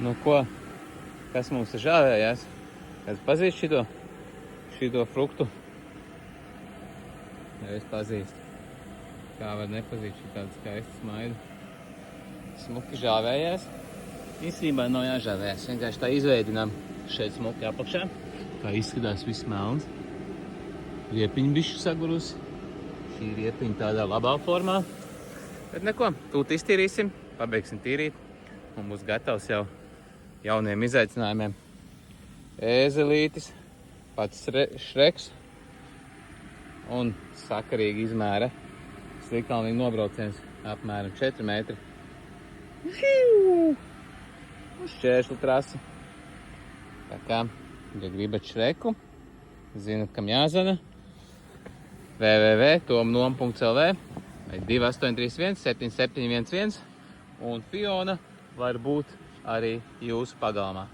Nu ko, kas mums ir žāvējās? Kāds pazīst šito fruktu? Ja es pazīstu. Kā var nepazīt šī tāda skaista smaida. Smuki žāvējās. Īstenībā nav jāžāvējās. Vienkārši tā izveidinām šeit smuki apakšā. Kā izskatās viss melns. Riepiņa bišķi sagurusi. Šī riepiņa tādā labā formā. Bet neko, tūt iztīrīsim, pabeigsim tīrīt. Un būs gatavs jau jauniem izaicinājumiem. Ēzelītis, pats Šreks un sakarīgi izmēra slikalnīgi nobrauciens apmēram 4 metri. Uz šķēršļu trasi. Tā kā, ja gribat Šreku, zinat, kam jāzana. www.tomnoma.lv vai 2831 7711 un Fiona var būt arī jūsu pagalmā.